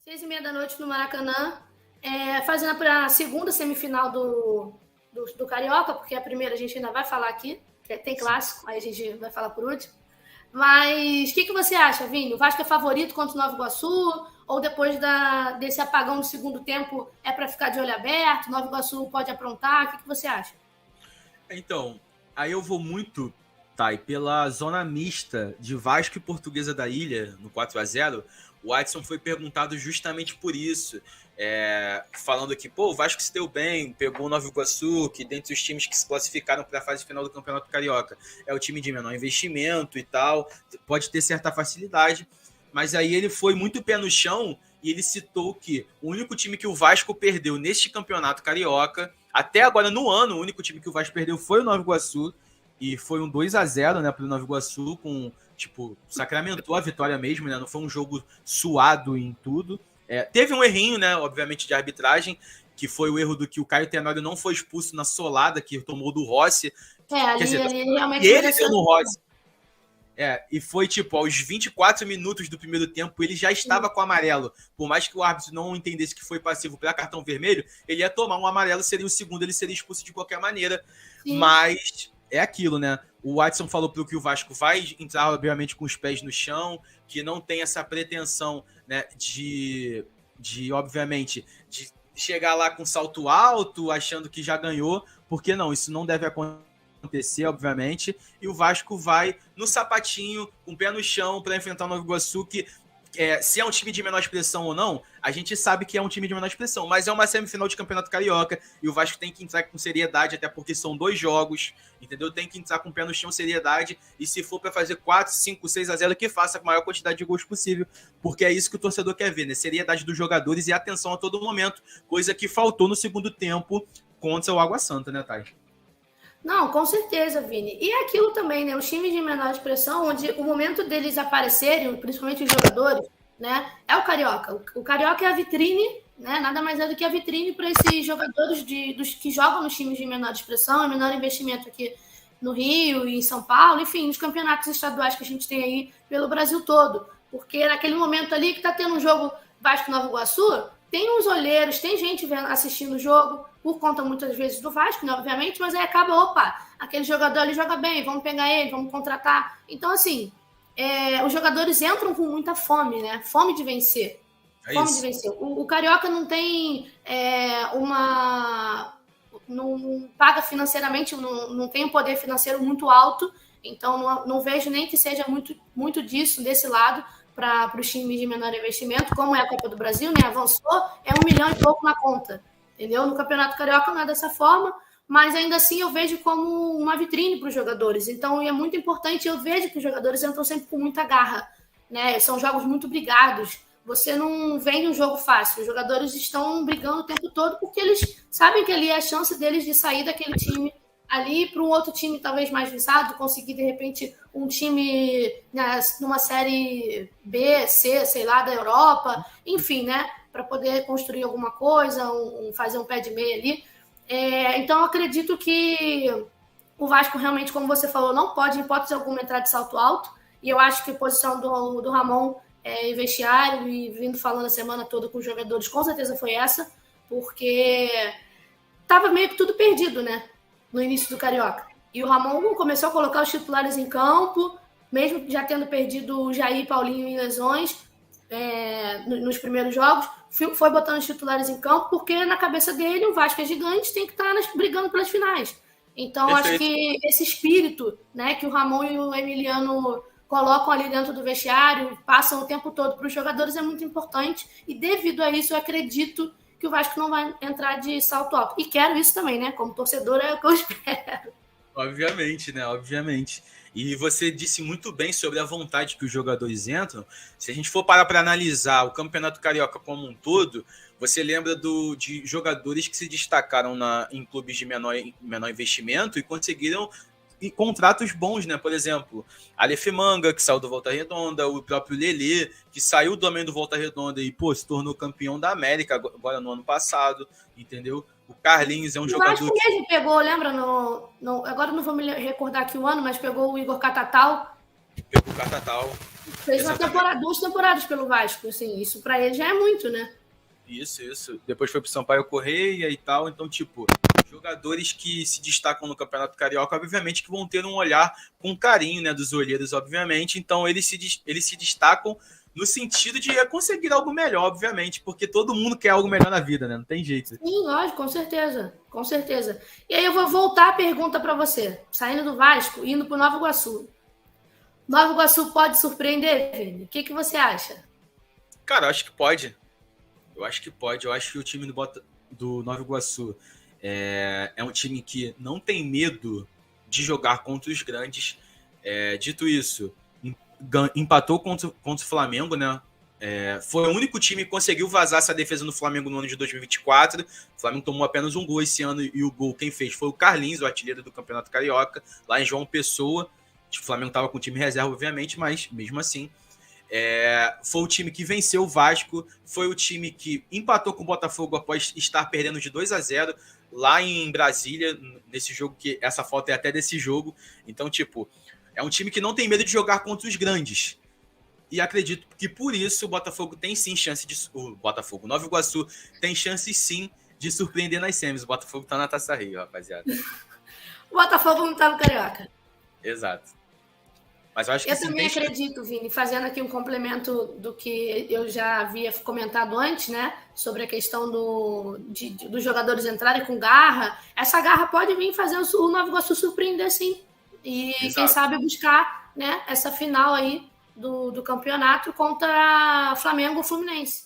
6h30 da noite no Maracanã, fazendo a segunda semifinal do Carioca, porque a primeira a gente ainda vai falar aqui, que tem clássico, aí a gente vai falar por último. Mas o que você acha, Vini? O Vasco é favorito contra o Nova Iguaçu? Ou depois desse apagão no segundo tempo é para ficar de olho aberto? O Nova Iguaçu pode aprontar? O que você acha? Então, aí eu vou muito, Thay, pela zona mista de Vasco e Portuguesa da Ilha, no 4-0. O Adson foi perguntado justamente por isso. Falando que, o Vasco se deu bem, pegou o Nova Iguaçu, que dentre os times que se classificaram para a fase final do Campeonato Carioca é o time de menor investimento e tal, pode ter certa facilidade, mas aí ele foi muito pé no chão e ele citou que o único time que o Vasco perdeu neste Campeonato Carioca, até agora no ano, o único time que o Vasco perdeu foi o Nova Iguaçu, e foi um 2-0, né, para o Nova Iguaçu, sacramentou a vitória mesmo, né, não foi um jogo suado em tudo. Teve um errinho, né, obviamente, de arbitragem, que foi o erro do que o Caio Tenório não foi expulso na solada que tomou do Rossi. Ali realmente ele deu no Rossi. E foi aos 24 minutos do primeiro tempo, ele já estava com amarelo. Por mais que o árbitro não entendesse que foi passivo para cartão vermelho, ele ia tomar um amarelo, seria o segundo, ele seria expulso de qualquer maneira. Sim. Mas é aquilo, né? O Adson falou que o Vasco vai entrar, obviamente, com os pés no chão, que não tem essa pretensão, né, de obviamente, de chegar lá com salto alto, achando que já ganhou, porque não, isso não deve acontecer, obviamente, e o Vasco vai no sapatinho, com o pé no chão, para enfrentar o Nova Iguaçu, que se é um time de menor expressão ou não, a gente sabe que é um time de menor expressão, mas é uma semifinal de Campeonato Carioca, e o Vasco tem que entrar com seriedade, até porque são 2 jogos, entendeu? Tem que entrar com o pé no chão, seriedade, e se for para fazer 4, 5, 6-0, que faça com a maior quantidade de gols possível, porque é isso que o torcedor quer ver, né? Seriedade dos jogadores e atenção a todo momento, coisa que faltou no segundo tempo contra o Água Santa, né, Thay? Não, com certeza, Vini. E aquilo também, né? Os times de menor expressão, onde o momento deles aparecerem, principalmente os jogadores, né? É o Carioca. O Carioca é a vitrine, né? Nada mais é do que a vitrine para esses jogadores dos que jogam nos times de menor expressão e menor investimento aqui no Rio e em São Paulo, enfim, nos campeonatos estaduais que a gente tem aí pelo Brasil todo. Porque naquele momento ali que tá tendo um jogo Vasco Nova Iguaçu, tem uns olheiros, tem gente assistindo o jogo, por conta muitas vezes do Vasco, né, obviamente, mas aí acaba, aquele jogador ali joga bem, vamos pegar ele, vamos contratar. Então, assim, os jogadores entram com muita fome, né? Fome de vencer. De vencer. O Carioca não tem não paga financeiramente, não tem um poder financeiro muito alto, então não vejo nem que seja muito disso, desse lado, para os times de menor investimento, como é a Copa do Brasil, né? Avançou, é 1 milhão e pouco na conta, entendeu? No Campeonato Carioca não é dessa forma, mas ainda assim eu vejo como uma vitrine para os jogadores. Então é muito importante, eu vejo que os jogadores entram sempre com muita garra, né? São jogos muito brigados. Você não vende um jogo fácil. Os jogadores estão brigando o tempo todo porque eles sabem que ali é a chance deles de sair daquele time ali para um outro time talvez mais visado, conseguir de repente um time numa série B, C, sei lá, da Europa, enfim, né, para poder construir alguma coisa, fazer um pé de meia ali. Então eu acredito que o Vasco realmente, como você falou, não pode, em hipótese alguma, entrar de salto alto, e eu acho que a posição do Ramon em vestiário e vindo falando a semana toda com os jogadores, com certeza foi essa, porque estava meio que tudo perdido, né, no início do Carioca. E o Ramon começou a colocar os titulares em campo, mesmo já tendo perdido o Jair e Paulinho em lesões nos primeiros jogos, foi botando os titulares em campo, porque na cabeça dele o Vasco é gigante, tem que estar brigando pelas finais. Então, perfeito. Acho que esse espírito, né, que o Ramon e o Emiliano colocam ali dentro do vestiário, passam o tempo todo para os jogadores, é muito importante. E devido a isso, eu acredito que o Vasco não vai entrar de salto alto. E quero isso também, né? Como torcedor, é o que eu espero. Obviamente, né? Obviamente. E você disse muito bem sobre a vontade que os jogadores entram. Se a gente for parar para analisar o Campeonato Carioca como um todo, você lembra de jogadores que se destacaram em clubes de menor investimento e conseguiram contratos bons, né? Por exemplo, Aleph Manga, que saiu do Volta Redonda, o próprio Lelê, que saiu também do Volta Redonda e, se tornou campeão da América agora no ano passado, entendeu? O Carlinhos é um jogador... Eu acho que mesmo pegou, lembra? Agora não vou me recordar aqui o ano, mas pegou o Igor Catatal. Pegou o Catatal. Fez uma temporada, 2 temporadas pelo Vasco, assim, isso para ele já é muito, né? Isso. Depois foi pro Sampaio Correia e tal. Então, tipo, jogadores que se destacam no Campeonato Carioca, obviamente que vão ter um olhar com carinho, né, dos olheiros, obviamente. Então, eles se destacam no sentido de conseguir algo melhor, obviamente, porque todo mundo quer algo melhor na vida, né? Não tem jeito. Sim, lógico, com certeza. Com certeza. E aí eu vou voltar a pergunta para você. Saindo do Vasco, indo pro Nova Iguaçu. Nova Iguaçu pode surpreender, Vini? O que você acha? Cara, eu acho que pode. Eu acho que o time do Nova Iguaçu é um time que não tem medo de jogar contra os grandes. Dito isso, empatou contra o Flamengo, né? Foi o único time que conseguiu vazar essa defesa no Flamengo no ano de 2024. O Flamengo tomou apenas um gol esse ano e o gol quem fez foi o Carlinhos, o artilheiro do Campeonato Carioca, lá em João Pessoa. O Flamengo estava com o time reserva, obviamente, mas mesmo assim. Foi o time que venceu o Vasco, foi o time que empatou com o Botafogo após estar perdendo de 2-0 lá em Brasília, nesse jogo, que essa foto é até desse jogo. Então, tipo, é um time que não tem medo de jogar contra os grandes. E acredito que por isso o Botafogo tem sim chance de... O Nova Iguaçu tem chance sim de surpreender nas semis. O Botafogo tá na Taça Rio, rapaziada. O Botafogo não tá no Carioca. Exato. Mas eu acho que eu também acredito, Vini, fazendo aqui um complemento do que eu já havia comentado antes, né? Sobre a questão dos jogadores entrarem com garra. Essa garra pode vir fazer o Nova Iguaçu surpreender, sim. E exato, quem sabe buscar, né, essa final aí do campeonato contra Flamengo e Fluminense.